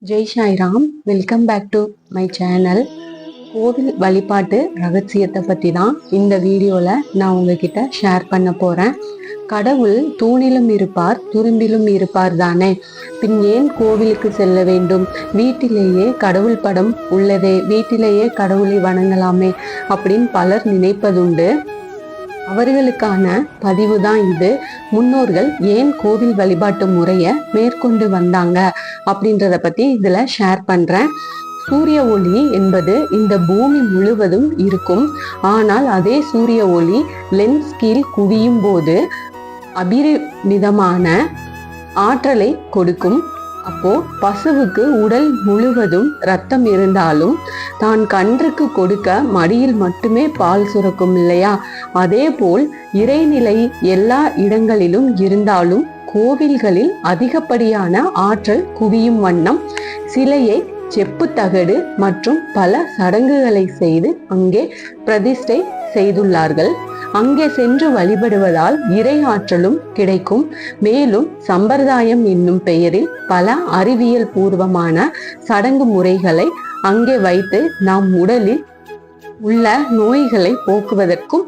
Jai Sairam. Welcome back to my channel. கோவில் வழிபாட்டு ரகசியத்தை பற்றி தான் இந்த வீடியோவில் நான் உங்ககிட்ட ஷேர் பண்ண போகிறேன். கடவுள் தூணிலும் இருப்பார் துரும்பிலும் இருப்பார் தானே, பின் ஏன் கோவிலுக்கு செல்ல வேண்டும்? வீட்டிலேயே கடவுள் படம் உள்ளதே, வீட்டிலேயே கடவுளை வணங்கலாமே அப்படின்னு பலர் நினைப்பதுண்டு. அவர்களுக்கான பதிவு தான் இது. முன்னோர்கள் ஏன் கோவில் வழிபாட்டு முறையை மேற்கொண்டு வந்தாங்க அப்படின்றத பத்தி இதுல ஷேர் பண்றேன். சூரிய ஒளி என்பது இந்த பூமி முழுவதும் இருக்கும். ஆனால் அதே சூரிய ஒளி லென்ஸ் கீழ் குவியும் போது அபரிமிதமான ஆற்றலை கொடுக்கும். அப்போ பசுவுக்கு உடல் முழுவதும் ரத்தம் இருந்தாலும் தான் கன்றுக்கு கொடுக்க மடியில் மட்டுமே பால் சுரக்கும் இல்லையா? அதே போல் இறைநிலை எல்லா இடங்களிலும் இருந்தாலும் கோவில்களில் அதிகப்படியான ஆற்றல் குவியும் வண்ணம் சிலையை செப்பு தகடு மற்றும் பல சடங்குகளை செய்து அங்கே பிரதிஷ்டை செய்துள்ளார்கள். அங்கே சென்று வழிபடுவதால் இறை ஆற்றலும் கிடைக்கும். மேலும் சம்பிரதாயம் என்னும் பெயரில் பல அறிவியல் பூர்வமான சடங்கு முறைகளை அங்கே வைத்து நாம் உடலில் உள்ள நோய்களை போக்குவதற்கும்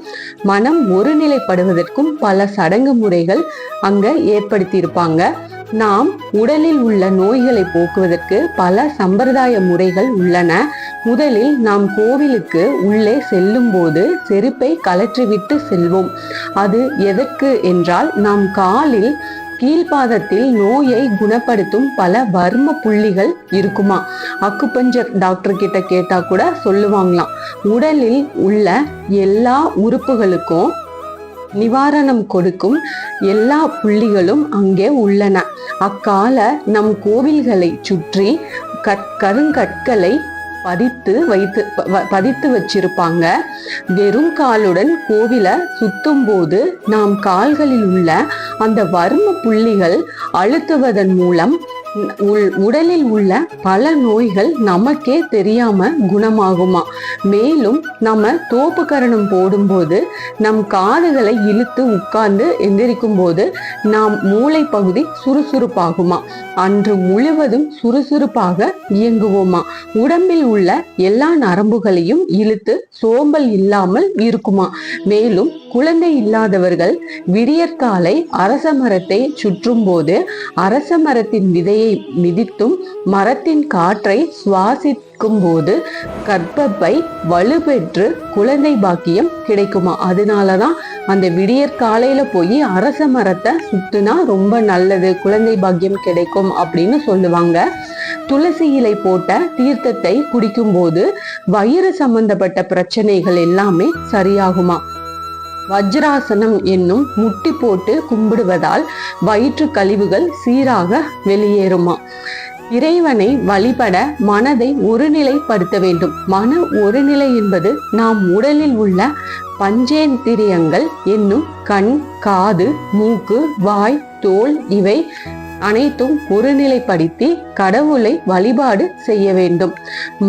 மனம் ஒருநிலைப்படுவதற்கும் பல சடங்கு முறைகள் அங்க ஏற்படுத்தியிருப்பாங்க. நாம் உடலில் உள்ள நோய்களை போக்குவதற்கு பல சம்பிரதாய முறைகள் உள்ளன. முதலில் நாம் கோவிலுக்கு உள்ளே செல்லும் போது செருப்பை கழற்றிவிட்டு செல்வோம். அது எதற்கு என்றால், நாம் காலில் கீழ்பாதத்தில் நோயை குணப்படுத்தும் பல வர்ம புள்ளிகள் இருக்குமா. அக்குபஞ்சர் டாக்டர் கிட்ட கேட்டா கூட சொல்லுவாங்களாம். உடலில் உள்ள எல்லா உறுப்புகளுக்கும் நிவாரணம் கொடுக்கும் எல்லா புள்ளிகளும் அங்கே உள்ளன. அக்கால நம் கோவில்களை சுற்றி கருங்கற்களை பதித்து வச்சிருப்பாங்க. வெறும் காலுடன் கோவிலை சுத்தும் போது நாம் கால்களில் உள்ள அந்த வர்ம புள்ளிகள் அழுத்துவதன் மூலம் உடலில் உள்ள பல நோய்கள் நமக்கே தெரியாம குணமாகுமா. மேலும் நம்ம தோப்பு கரணம் போடும்போது நம் காதுகளை இழுத்து உட்கார்ந்து எந்திரிக்கும் போது நாம் மூளை பகுதி சுறுசுறுப்பாகுமா. அன்று முழுவதும் சுறுசுறுப்பாக இயங்குவோமா. உடம்பில் உள்ள எல்லா நரம்புகளையும் இழுத்து சோம்பல் இல்லாமல் இருக்குமா. மேலும் குழந்தை இல்லாதவர்கள் விடியற்காலை அரச மரத்தை சுற்றும் போது அரச மரத்தின் விதையை மிதித்தும் மரத்தின் காற்றை சுவாசிக்கும் போது கர்ப்பப்பை வலுப்பெற்று குழந்தை பாக்கியம் கிடைக்குமா. அதனாலதான் அந்த விடியற்காலையில போய் அரச மரத்தை சுத்துனா ரொம்ப நல்லது, குழந்தை பாக்கியம் கிடைக்கும் அப்படின்னு சொல்லுவாங்க. துளசி இலை போட்ட தீர்த்தத்தை குடிக்கும் போது வயிறு சம்பந்தப்பட்ட பிரச்சனைகள் எல்லாமே சரியாகுமா. வஜ்ராசனம் என்னும் முட்டி போட்டு கும்பிடுவதால் வயிற்று கழிவுகள் சீராக வெளியேறுமா. இறைவனை வழிபட மனதை ஒருநிலைப்படுத்த வேண்டும். மன ஒருநிலை என்பது நாம் உடலில் உள்ள பஞ்சேந்திரியங்கள் என்னும் கண், காது, மூக்கு, வாய், தோல் இவை அனைத்தும் ஒருநிலைப்படுத்தி கடவுளை வழிபாடு செய்ய வேண்டும்.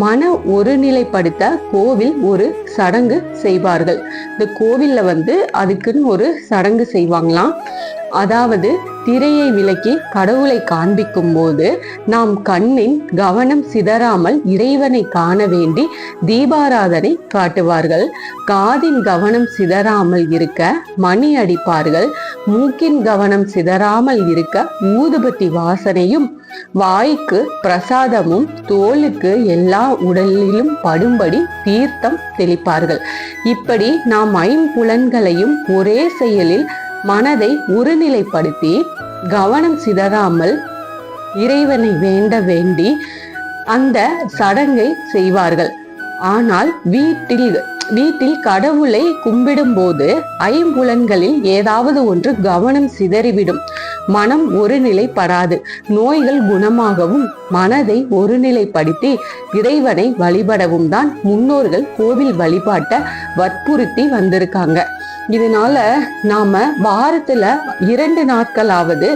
மன ஒருநிலைப்படுத்த கோவில் ஒரு சடங்கு செய்வார்கள். இந்த கோவில்ல அதுக்குன்னு ஒரு சடங்கு செய்வாங்களாம். அதாவது திரையை விலக்கி கடவுளை காண்பிக்கும் போது நாம் கண்ணின் கவனம் சிதறாமல் இறைவனை காண வேண்டி தீபாராதனை காட்டுவார்கள். காதின் கவனம் சிதறாமல் இருக்க மணி அடிப்பார்கள். மூக்கின் கவனம் சிதறாமல் இருக்க ஊதுபத்தி வாசனையும், வாய்க்கு பிரசாதமும், தோலுக்கு எல்லா உடலிலும் படும்படி தீர்த்தம் தெளிப்பார்கள். இப்படி நாம் ஐம்புலன்களையும் ஒரே செயலில் மனதை ஒருநிலைப்படுத்தி கவனம் சிதறாமல் இறைவனை வேண்ட வேண்டி அந்த சடங்கை செய்வார்கள். ஆனால் வீட்டில் கடவுளை கும்பிடும் போது ஐம்புலன்களில் ஏதாவது ஒன்று கவனம் சிதறிவிடும். மனம் ஒருநிலைப்படாது. நோய்கள் குணமாகவும் மனதை ஒருநிலைப்படுத்தி இறைவனை வழிபடவும் தான் முன்னோர்கள் கோவில் வழிபாட்டை வற்புறுத்தி வந்திருக்காங்க. இதனால நாம வாரத்துல 2 நாட்களாவது,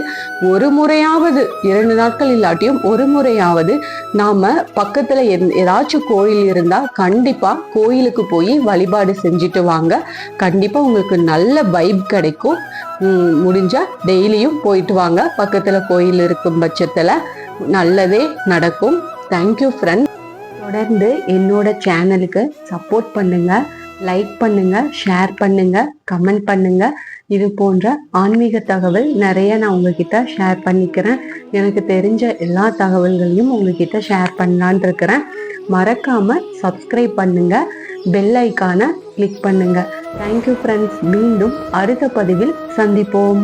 ஒரு முறையாவது, 2 நாட்கள் இல்லாட்டியும் ஒரு முறையாவது நாம பக்கத்துல ஏதாச்சும் கோயில் இருந்தா கண்டிப்பா கோயிலுக்கு போய் வழிபாடு செஞ்சுட்டு வாங்க. கண்டிப்பா உங்களுக்கு நல்ல வைப் கிடைக்கும். முடிஞ்சா டெய்லியும் போயிட்டு வாங்க பக்கத்துல கோயில் இருக்கும் பட்சத்துல. நல்லதே நடக்கும். Thank you friends. தொடர்ந்து என்னோட சேனலுக்கு சப்போர்ட் பண்ணுங்க, லைக் பண்ணுங்க, ஷேர் பண்ணுங்க, கமெண்ட் பண்ணுங்க. இது போன்ற ஆன்மீக தகவல் நிறைய நான் உங்ககிட்ட ஷேர் பண்ணிக்கிறேன். எனக்கு தெரிஞ்ச எல்லா தகவல்களையும் உங்ககிட்ட ஷேர் பண்ணலான் இருக்கிறேன். மறக்காம சப்ஸ்கிரைப் பண்ணுங்க, பெல் ஐக்கானை கிளிக் பண்ணுங்க. Thank you friends. மீண்டும் அடுத்த பதிவில் சந்திப்போம்.